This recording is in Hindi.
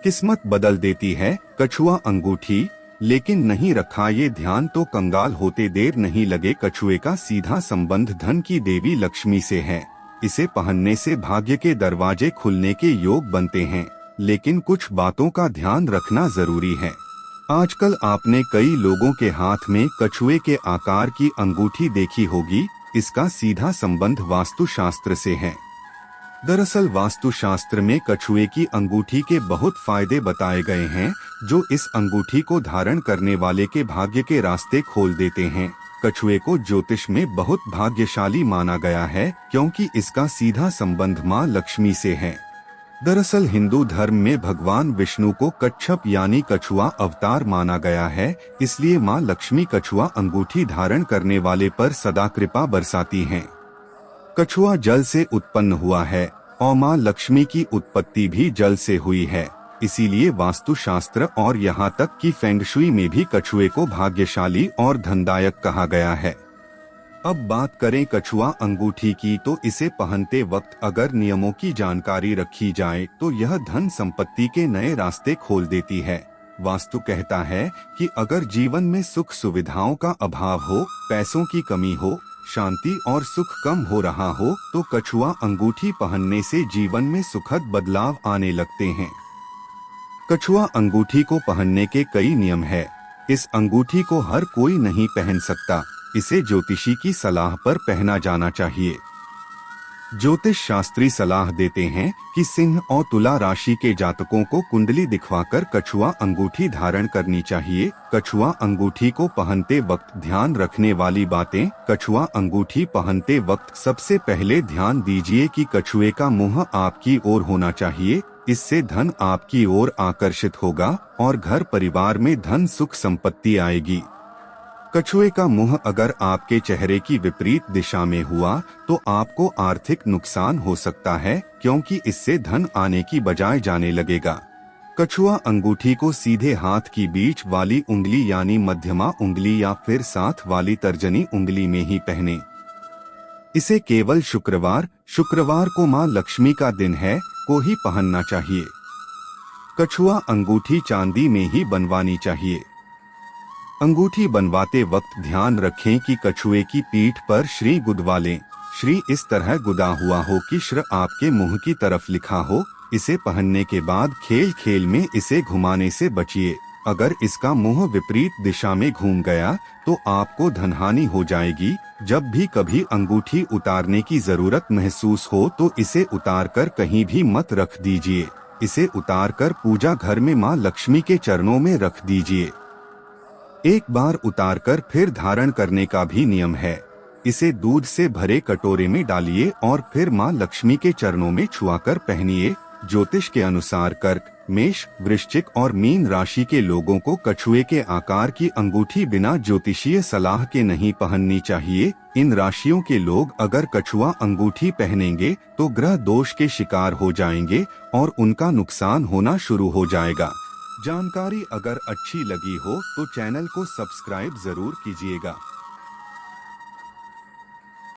किस्मत बदल देती है कछुआ अंगूठी, लेकिन नहीं रखा ये ध्यान तो कंगाल होते देर नहीं लगे। कछुए का सीधा संबंध धन की देवी लक्ष्मी से है। इसे पहनने से भाग्य के दरवाजे खुलने के योग बनते हैं, लेकिन कुछ बातों का ध्यान रखना जरूरी है। आजकल आपने कई लोगों के हाथ में कछुए के आकार की अंगूठी देखी होगी। इसका सीधा संबंध वास्तुशास्त्र से है। दरअसल वास्तुशास्त्र में कछुए की अंगूठी के बहुत फायदे बताए गए हैं, जो इस अंगूठी को धारण करने वाले के भाग्य के रास्ते खोल देते हैं। कछुए को ज्योतिष में बहुत भाग्यशाली माना गया है, क्योंकि इसका सीधा संबंध मां लक्ष्मी से है। दरअसल हिंदू धर्म में भगवान विष्णु को कच्छप यानी कछुआ अवतार माना गया है, इसलिए मां लक्ष्मी कछुआ अंगूठी धारण करने वाले पर सदा कृपा बरसाती हैं। कछुआ जल से उत्पन्न हुआ है और मां लक्ष्मी की उत्पत्ति भी जल से हुई है, इसीलिए वास्तुशास्त्र और यहाँ तक कि फेंगशुई में भी कछुए को भाग्यशाली और धनदायक कहा गया है। अब बात करें कछुआ अंगूठी की, तो इसे पहनते वक्त अगर नियमों की जानकारी रखी जाए तो यह धन संपत्ति के नए रास्ते खोल देती है। वास्तु कहता है कि अगर जीवन में सुख सुविधाओं का अभाव हो, पैसों की कमी हो, शांति और सुख कम हो रहा हो, तो कछुआ अंगूठी पहनने से जीवन में सुखद बदलाव आने लगते हैं। कछुआ अंगूठी को पहनने के कई नियम है। इस अंगूठी को हर कोई नहीं पहन सकता। इसे ज्योतिषी की सलाह पर पहना जाना चाहिए। ज्योतिष शास्त्री सलाह देते हैं कि सिंह और तुला राशि के जातकों को कुंडली दिखवाकर कछुआ अंगूठी धारण करनी चाहिए। कछुआ अंगूठी को पहनते वक्त ध्यान रखने वाली बातें। कछुआ अंगूठी पहनते वक्त सबसे पहले ध्यान दीजिए कि कछुए का मुंह आपकी ओर होना चाहिए। इससे धन आपकी ओर आकर्षित होगा और घर परिवार में धन सुख संपत्ति आएगी। कछुए का मुंह अगर आपके चेहरे की विपरीत दिशा में हुआ तो आपको आर्थिक नुकसान हो सकता है, क्योंकि इससे धन आने की बजाय जाने लगेगा। कछुआ अंगूठी को सीधे हाथ की बीच वाली उंगली यानी मध्यमा उंगली या फिर साथ वाली तर्जनी उंगली में ही पहने। इसे केवल शुक्रवार को मां लक्ष्मी का दिन है को ही पहनना चाहिए। कछुआ अंगूठी चांदी में ही बनवानी चाहिए। अंगूठी बनवाते वक्त ध्यान रखें कि कछुए की पीठ पर श्री गुदवा लें। श्री इस तरह गुदा हुआ हो कि श्र आपके मुंह की तरफ लिखा हो। इसे पहनने के बाद खेल खेल में इसे घुमाने से बचिए। अगर इसका मुंह विपरीत दिशा में घूम गया तो आपको धनहानि हो जाएगी। जब भी कभी अंगूठी उतारने की जरूरत महसूस हो तो इसे उतारकर कहीं भी मत रख दीजिए। इसे उतारकर पूजा घर में मां लक्ष्मी के चरणों में रख दीजिए। एक बार उतारकर फिर धारण करने का भी नियम है। इसे दूध से भरे कटोरे में डालिए और फिर मां लक्ष्मी के चरणों में छुआकर पहनिए। ज्योतिष के अनुसार कर्क, मेष, वृश्चिक और मीन राशि के लोगों को कछुए के आकार की अंगूठी बिना ज्योतिषीय सलाह के नहीं पहननी चाहिए। इन राशियों के लोग अगर कछुआ अंगूठी पहनेंगे तो ग्रह दोष के शिकार हो जाएंगे और उनका नुकसान होना शुरू हो जाएगा। जानकारी अगर अच्छी लगी हो तो चैनल को सब्सक्राइब जरूर कीजिएगा।